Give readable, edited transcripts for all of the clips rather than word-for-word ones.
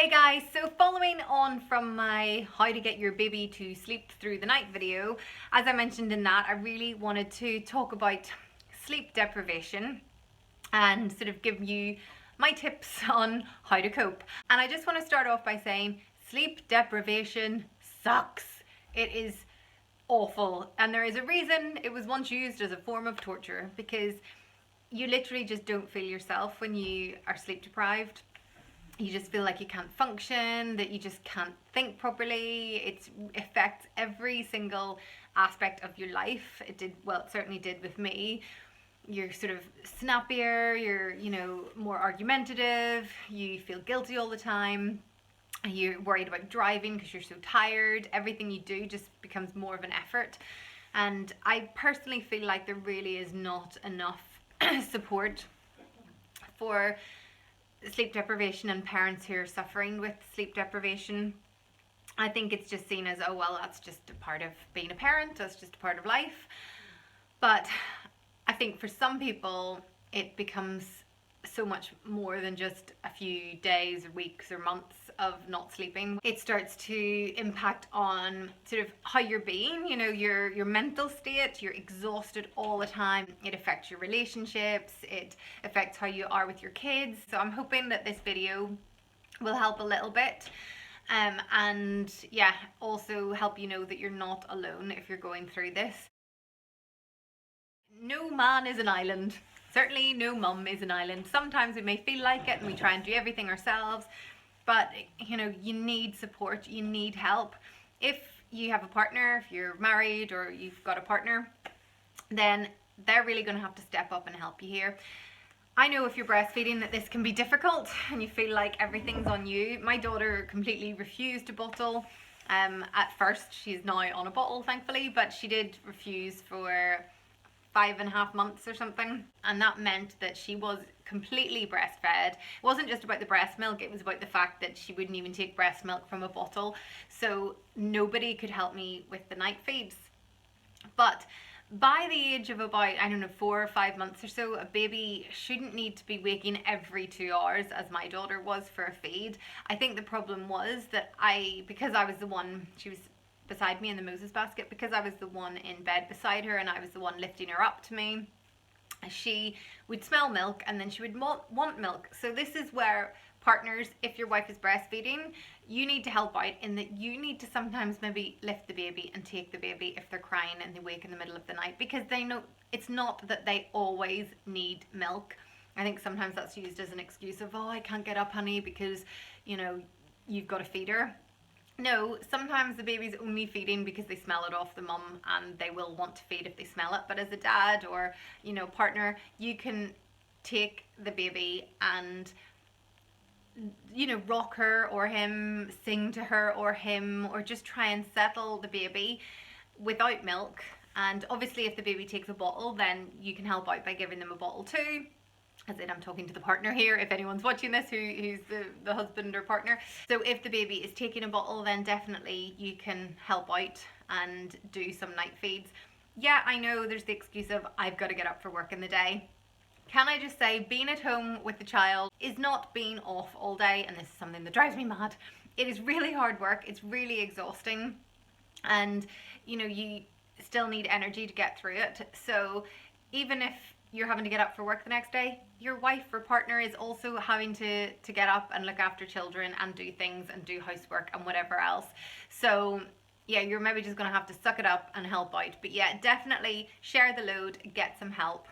Hey guys, so following on from my how to get your baby to sleep through the night video, as I mentioned in that, I really wanted to talk about sleep deprivation and sort of give you my tips on how to cope. And I just want to start off by saying sleep deprivation sucks. It is awful, and there is a reason it was once used as a form of torture, because you literally just don't feel yourself when you are sleep deprived. You just feel like you can't function, that you just can't think properly. It affects every single aspect of your life. It did, well, it certainly did with me. You're sort of snappier, you're, more argumentative, you feel guilty all the time, you're worried about driving because you're so tired. Everything you do just becomes more of an effort. And I personally feel like there really is not enough support for sleep deprivation and parents who are suffering with sleep deprivation. I think it's just seen as, oh well, that's just a part of being a parent, that's just a part of life. But I think for some people it becomes so much more than just a few days or weeks or months of not sleeping. It starts to impact on sort of how you're being, your mental state. You're exhausted all the time. It affects your relationships, it affects how you are with your kids. So I'm hoping that this video will help a little bit, and yeah, also help you know that you're not alone if you're going through this. No man is an island. Certainly no mum is an island. Sometimes we may feel like it and we try and do everything ourselves, but you need support, you need help. If you have a partner, if you're married or you've got a partner, then they're really going to have to step up and help you here. I know if you're breastfeeding that this can be difficult and you feel like everything's on you. My daughter completely refused to bottle. At first, she's now on a bottle, thankfully, but she did refuse for 5.5 months or something, and that meant that she was completely breastfed. It wasn't just about the breast milk, it was about the fact that she wouldn't even take breast milk from a bottle, so nobody could help me with the night feeds. But by the age of about, 4 or 5 months or so, a baby shouldn't need to be waking every 2 hours as my daughter was for a feed. I think the problem was that because I was the one, she was beside me in the Moses basket, because I was the one in bed beside her and I was the one lifting her up to me, she would smell milk and then she would want milk. So this is where partners, if your wife is breastfeeding, you need to help out in that you need to sometimes maybe lift the baby and take the baby if they're crying and they wake in the middle of the night, because they know it's not that they always need milk. I think sometimes that's used as an excuse of, oh, I can't get up, honey, because you've got to feed her. No, sometimes the baby's only feeding because they smell it off the mum and they will want to feed if they smell it. But as a dad or, partner, you can take the baby and, rock her or him, sing to her or him, or just try and settle the baby without milk. And obviously if the baby takes a bottle, then you can help out by giving them a bottle too. As in, I'm talking to the partner here, if anyone's watching this who's the husband or partner. So if the baby is taking a bottle, then definitely you can help out and do some night feeds. Yeah, I know there's the excuse of, I've got to get up for work in the day. Can I just say, being at home with the child is not being off all day, and this is something that drives me mad. It is really hard work, it's really exhausting, and you still need energy to get through it. So even if you're having to get up for work the next day, your wife or partner is also having to get up and look after children and do things and do housework and whatever else. So yeah, you're maybe just going to have to suck it up and help out. But yeah, definitely share the load, get some help.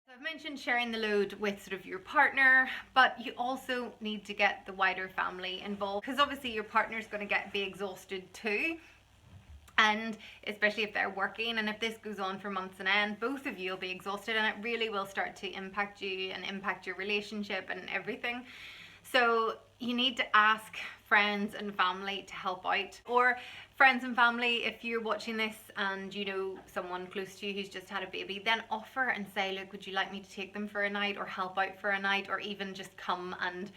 So I've mentioned sharing the load with sort of your partner, but you also need to get the wider family involved, because obviously your partner's going to be exhausted too. And especially if they're working, and if this goes on for months on end, both of you will be exhausted, and it really will start to impact you and impact your relationship and everything. So you need to ask friends and family to help out, or friends and family, if you're watching this and you know someone close to you who's just had a baby, then offer and say, look, would you like me to take them for a night or help out for a night, or even just come and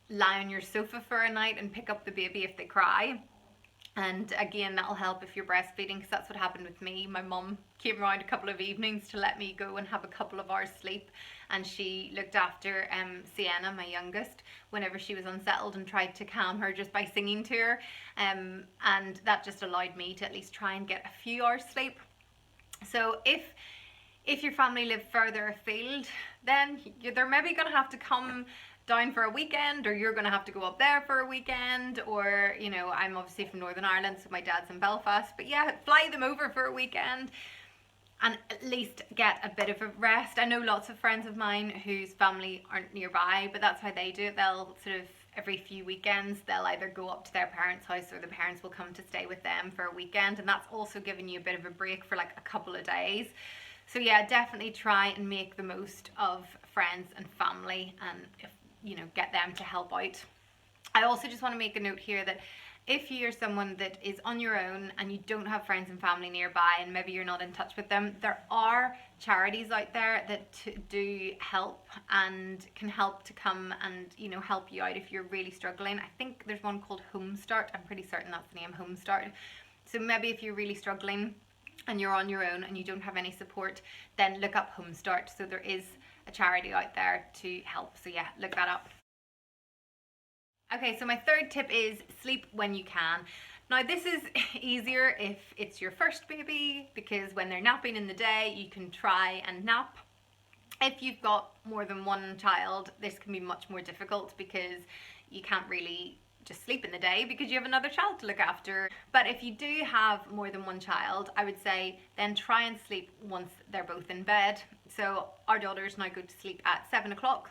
lie on your sofa for a night and pick up the baby if they cry. And again, that'll help if you're breastfeeding, because that's what happened with me. My mum came around a couple of evenings to let me go and have a couple of hours sleep, and she looked after Sienna, my youngest, whenever she was unsettled, and tried to calm her just by singing to her, and that just allowed me to at least try and get a few hours sleep. So if your family live further afield, then they're maybe going to have to come down for a weekend, or you're going to have to go up there for a weekend, or, you know, I'm obviously from Northern Ireland, so my dad's in Belfast, but yeah, fly them over for a weekend and at least get a bit of a rest. I know lots of friends of mine whose family aren't nearby, but that's how they do it. They'll sort of every few weekends they'll either go up to their parents' house, or the parents will come to stay with them for a weekend, and that's also giving you a bit of a break for like a couple of days. So yeah, definitely try and make the most of friends and family, and if you know, get them to help out. I also just want to make a note here that if you're someone that is on your own and you don't have friends and family nearby, and maybe you're not in touch with them, there are charities out there that do help and can help to come and, you know, help you out if you're really struggling. I think there's one called Home Start. I'm pretty certain that's the name, Home Start. So maybe if you're really struggling and you're on your own and you don't have any support, then look up Home Start. So there is a charity out there to help. So yeah, look that up. Okay, so my third tip is sleep when you can. Now this is easier if it's your first baby, because when they're napping in the day, you can try and nap. If you've got more than one child, this can be much more difficult, because you can't really just sleep in the day because you have another child to look after. But if you do have more than one child, I would say then try and sleep once they're both in bed. So our daughters now go to sleep at 7 o'clock,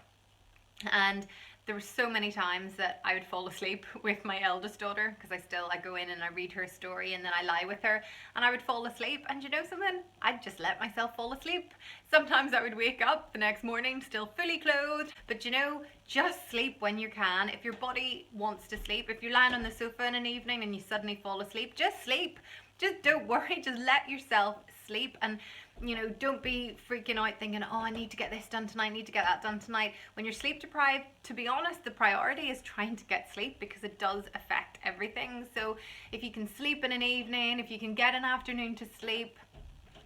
and there were so many times that I would fall asleep with my eldest daughter, because I go in and I read her story and then I lie with her, and I would fall asleep, and you know something, I'd just let myself fall asleep. Sometimes I would wake up the next morning still fully clothed, but you know, just sleep when you can. If your body wants to sleep, if you're lying on the sofa in an evening and you suddenly fall asleep, just sleep. Just don't worry, just let yourself sleep. And you know, don't be freaking out thinking, oh, I need to get this done tonight, I need to get that done tonight. When you're sleep deprived, to be honest, the priority is trying to get sleep, because it does affect everything. So if you can sleep in an evening, if you can get an afternoon to sleep,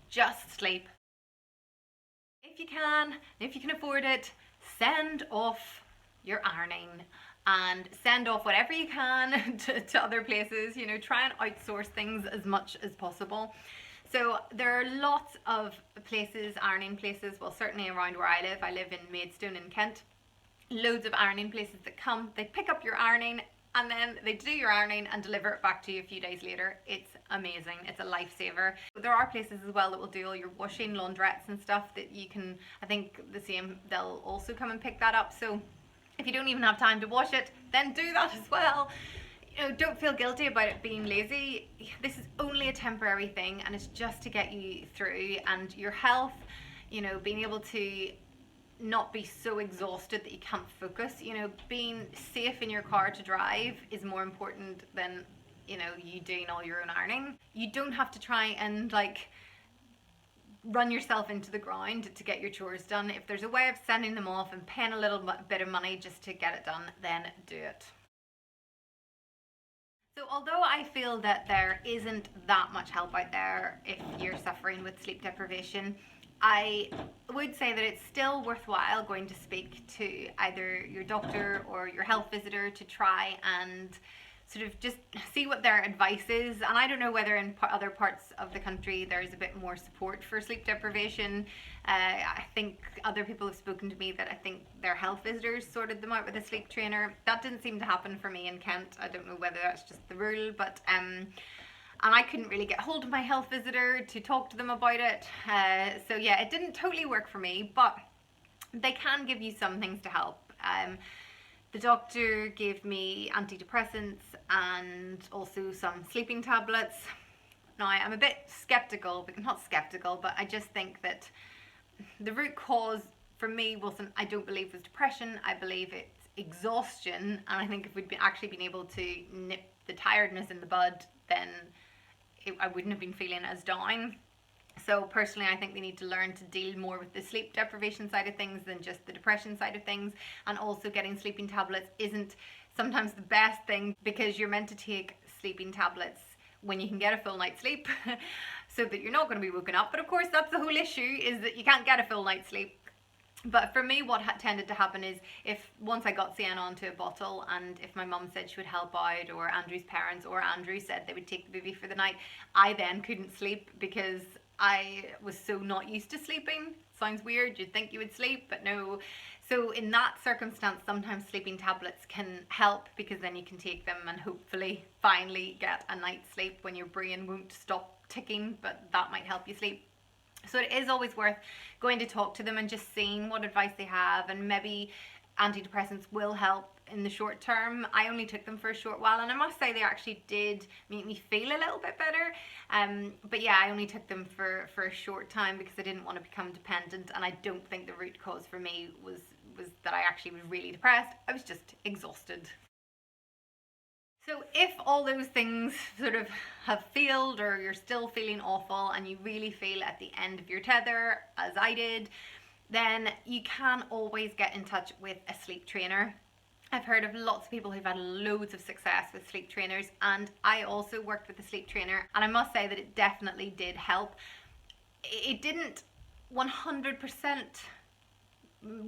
just sleep. If you can, if you can afford it, send off your ironing and send off whatever you can to other places. You know, try and outsource things as much as possible. So there are lots of places, ironing places, well, certainly around where I live in Maidstone in Kent, loads of ironing places that come, they pick up your ironing, and then they do your ironing and deliver it back to you a few days later. It's amazing, it's a lifesaver. There are places as well that will do all your washing, laundrettes and stuff that you can, I think the same, they'll also come and pick that up. So if you don't even have time to wash it, then do that as well. You know, don't feel guilty about it being lazy. This is only a temporary thing, and it's just to get you through. And your health, you know, being able to not be so exhausted that you can't focus, you know, being safe in your car to drive is more important than, you know, you doing all your own ironing. You don't have to try and like run yourself into the ground to get your chores done. If there's a way of sending them off and paying a little bit of money just to get it done, then do it. So although I feel that there isn't that much help out there if you're suffering with sleep deprivation, I would say that it's still worthwhile going to speak to either your doctor or your health visitor to try and sort of just see what their advice is. And I don't know whether in other parts of the country there's a bit more support for sleep deprivation. I think other people have spoken to me that I think their health visitors sorted them out with a sleep trainer. That didn't seem to happen for me in Kent. I don't know whether that's just the rule, but and I couldn't really get hold of my health visitor to talk to them about it. So yeah, it didn't totally work for me, but they can give you some things to help. The doctor gave me antidepressants and also some sleeping tablets. Now I'm a bit skeptical, but not skeptical, but I just think that the root cause for me wasn't, I don't believe, was depression. I believe it's exhaustion, and I think if we'd actually been able to nip the tiredness in the bud, then I wouldn't have been feeling as down. So personally, I think we need to learn to deal more with the sleep deprivation side of things than just the depression side of things. And also getting sleeping tablets isn't sometimes the best thing, because you're meant to take sleeping tablets when you can get a full night's sleep so that you're not going to be woken up. But of course, that's the whole issue, is that you can't get a full night's sleep. But for me, what tended to happen is, if once I got Sienna onto a bottle, and if my mum said she would help out, or Andrew's parents or Andrew said they would take the baby for the night, I then couldn't sleep because I was so not used to sleeping. Sounds weird, you'd think you would sleep, but no. So in that circumstance, sometimes sleeping tablets can help, because then you can take them and hopefully finally get a night's sleep when your brain won't stop ticking, but that might help you sleep. So it is always worth going to talk to them and just seeing what advice they have, and maybe antidepressants will help in the short term. I only took them for a short while, and I must say they actually did make me feel a little bit better. But yeah, I only took them for a short time because I didn't want to become dependent, and I don't think the root cause for me was that I actually was really depressed. I was just exhausted. So if all those things sort of have failed, or you're still feeling awful and you really feel at the end of your tether, as I did, then you can always get in touch with a sleep trainer. I've heard of lots of people who've had loads of success with sleep trainers, and I also worked with a sleep trainer, and I must say that it definitely did help. It didn't 100%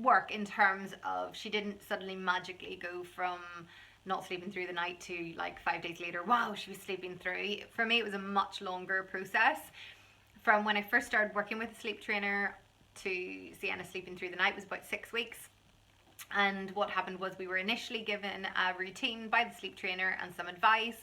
work in terms of, she didn't suddenly magically go from not sleeping through the night to like 5 days later, wow, she was sleeping through. For me, it was a much longer process. From when I first started working with a sleep trainer to Sienna sleeping through the night was about 6 weeks. And what happened was, we were initially given a routine by the sleep trainer and some advice.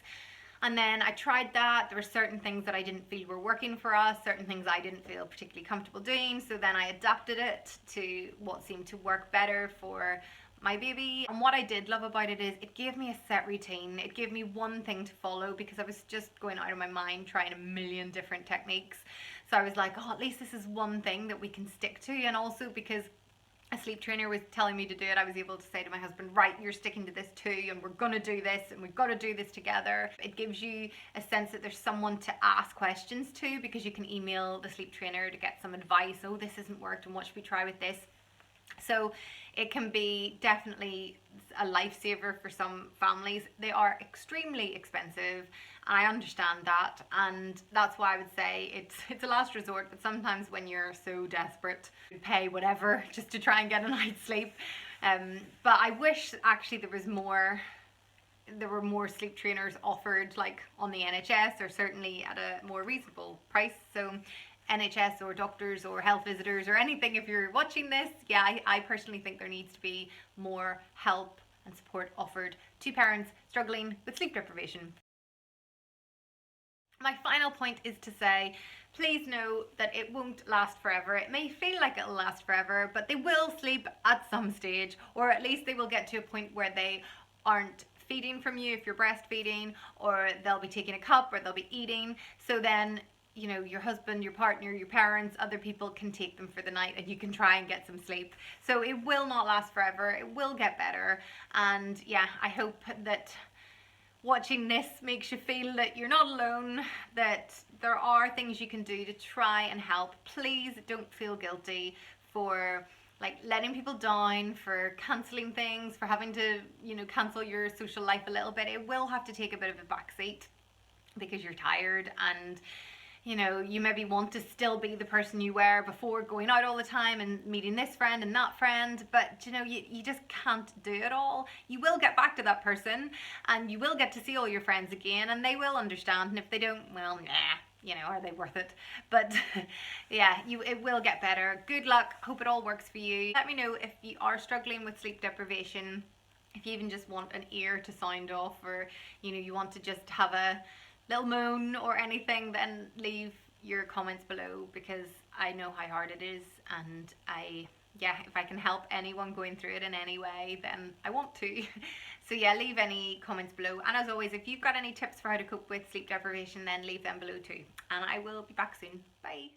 And then I tried that. There were certain things that I didn't feel were working for us, certain things I didn't feel particularly comfortable doing. So then I adapted it to what seemed to work better for my baby. And what I did love about it is it gave me a set routine. It gave me one thing to follow, because I was just going out of my mind trying a million different techniques. So I was like, oh, at least this is one thing that we can stick to. And also because a sleep trainer was telling me to do it, I was able to say to my husband, right, you're sticking to this too, and we're gonna do this, and we've got to do this together. It gives you a sense that there's someone to ask questions to, because you can email the sleep trainer to get some advice. Oh, this hasn't worked, and what should we try with this? So it can be definitely a lifesaver for some families. They are extremely expensive, and I understand that, and that's why I would say it's a last resort. But sometimes when you're so desperate, you pay whatever just to try and get a night's sleep. But I wish actually there were more sleep trainers offered, like on the NHS, or certainly at a more reasonable price. So NHS or doctors or health visitors or anything, if you're watching this, yeah, I personally think there needs to be more help and support offered to parents struggling with sleep deprivation. My final point is to say, please know that it won't last forever. It may feel like it'll last forever, but they will sleep at some stage, or at least they will get to a point where they aren't feeding from you if you're breastfeeding, or they'll be taking a cup, or they'll be eating. So then, you know, your husband, your partner, your parents, other people can take them for the night, and you can try and get some sleep. So it will not last forever. It will get better. And yeah, I hope that watching this makes you feel that you're not alone, that there are things you can do to try and help. Please don't feel guilty for like letting people down, for cancelling things, for having to, you know, cancel your social life a little bit. It will have to take a bit of a backseat because you're tired, and you know, you maybe want to still be the person you were before, going out all the time and meeting this friend and that friend, but you know, you just can't do it all. You will get back to that person, and you will get to see all your friends again, and they will understand, and if they don't, well, nah, you know, are they worth it? But yeah, it will get better. Good luck. Hope it all works for you. Let me know if you are struggling with sleep deprivation, if you even just want an ear to sound off, or you know, you want to just have a little moan or anything, then leave your comments below, because I know how hard it is, and if I can help anyone going through it in any way, then I want to. So yeah, leave any comments below, and as always, if you've got any tips for how to cope with sleep deprivation, then leave them below too, and I will be back soon. Bye.